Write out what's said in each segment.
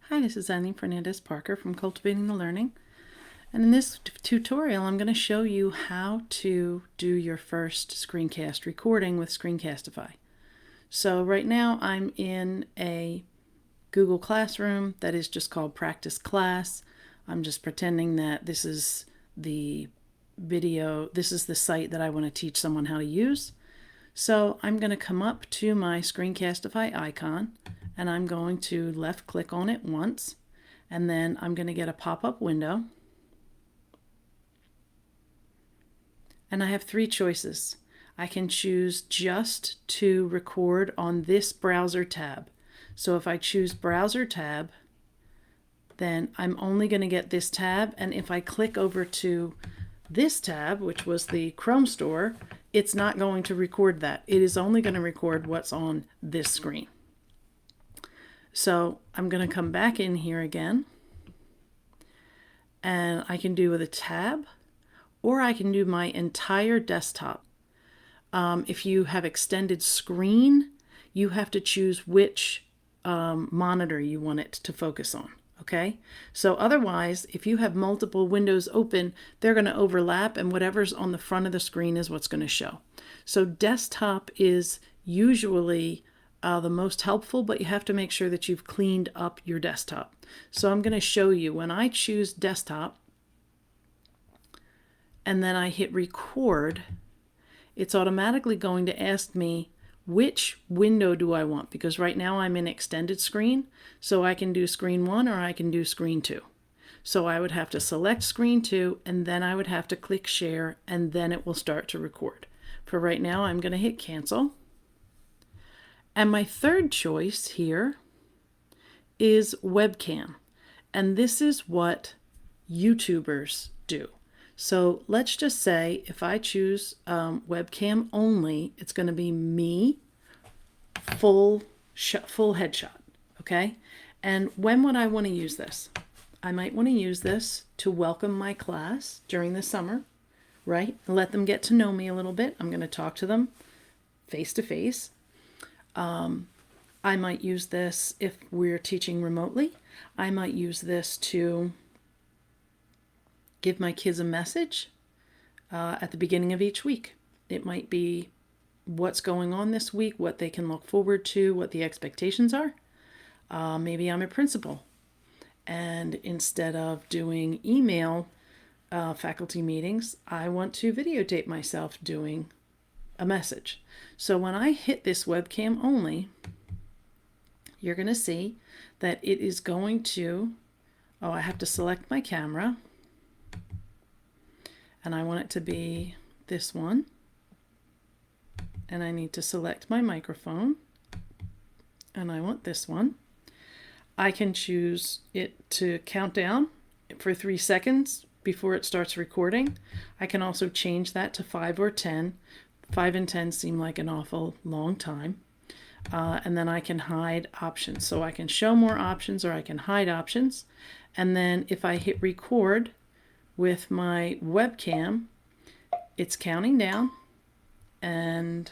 Hi, this is Eileen Fernandez Parker from Cultivating the Learning. And in this tutorial, I'm going to show you how to do your first screencast recording with Screencastify. So right now I'm in a Google Classroom that is just called Practice Class. I'm just pretending that this is the site that I want to teach someone how to use. So I'm going to come up to my Screencastify icon and I'm going to left click on it once, and then I'm going to get a pop-up window. And I have three choices. I can choose just to record on this browser tab. So if I choose browser tab, then I'm only going to get this tab, and if I click over to this tab, which was the Chrome store, it's not going to record that. It is only going to record what's on this screen. So I'm going to come back in here again, and I can do with a tab, or I can do my entire desktop. If you have extended screen, you have to choose which monitor you want it to focus on. Okay, so otherwise, if you have multiple windows open, they're going to overlap, and whatever's on the front of the screen is what's going to show. So desktop is usually the most helpful, but you have to make sure that you've cleaned up your desktop. So I'm going to show you when I choose desktop and then I hit record, it's automatically going to ask me which window do I want, because right now I'm in extended screen, so I can do screen 1 or I can do screen 2. So I would have to select screen 2, and then I would have to click share, and then it will start to record. For right now, I'm going to hit cancel. And my third choice here is webcam. And this is what YouTubers do. So let's just say if I choose webcam only, it's going to be me, full headshot, okay? And when would I want to use this? I might want to use this to welcome my class during the summer, right? Let them get to know me a little bit. I'm going to talk to them face to face. I might use this if we're teaching remotely. I might use this to give my kids a message at the beginning of each week. It might be what's going on this week, what they can look forward to, what the expectations are. Maybe I'm a principal, and instead of doing email faculty meetings, I want to videotape myself doing a message. So when I hit this webcam only, you're going to see that it is going to, I have to select my camera, and I want it to be this one, and I need to select my microphone, and I want this one. I can choose it to count down for 3 seconds before it starts recording. I can also change that to 5 or 10. 5 and 10 seem like an awful long time. And then I can hide options. So I can show more options or I can hide options. And then if I hit record with my webcam, it's counting down, and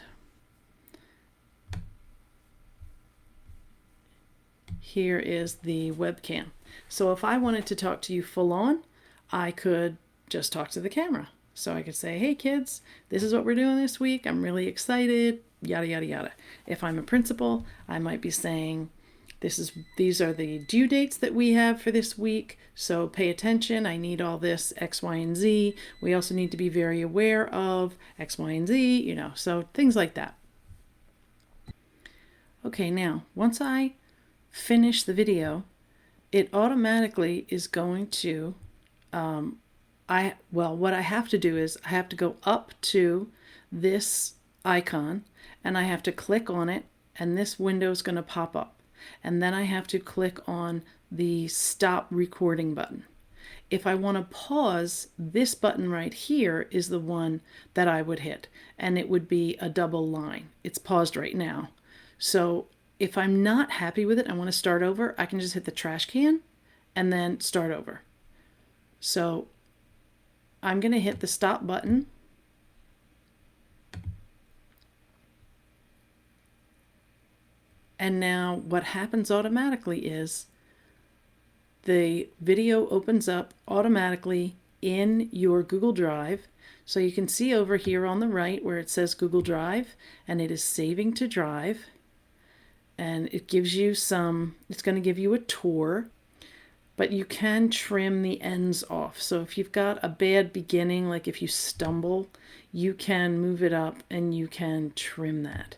here is the webcam. So if I wanted to talk to you full on, I could just talk to the camera. So I could say, hey kids, this is what we're doing this week. I'm really excited, yada, yada, yada. If I'm a principal, I might be saying, these are the due dates that we have for this week, so pay attention. I need all this X, Y, and Z. We also need to be very aware of X, Y, and Z, so things like that. Okay, now, once I finish the video, it automatically is going to, what I have to do is I have to go up to this icon, and I have to click on it, and this window is going to pop up. And then I have to click on the stop recording button. If I want to pause, this button right here is the one that I would hit, and it would be a double line. It's paused right now. So if I'm not happy with it, I want to start over, I can just hit the trash can and then start over. So I'm going to hit the stop button. And now what happens automatically is the video opens up automatically in your Google Drive. So you can see over here on the right where it says Google Drive, and it is saving to Drive. And it gives you it's going to give you a tour, but you can trim the ends off. So if you've got a bad beginning, like if you stumble, you can move it up and you can trim that.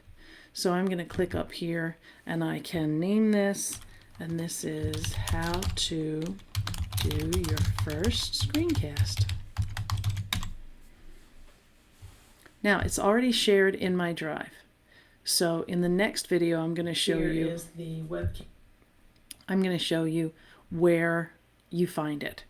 So I'm going to click up here and I can name this, and this is how to do your first screencast. Now it's already shared in my drive. So in the next video, I'm going to show you the webcam. I'm going to show you where you find it.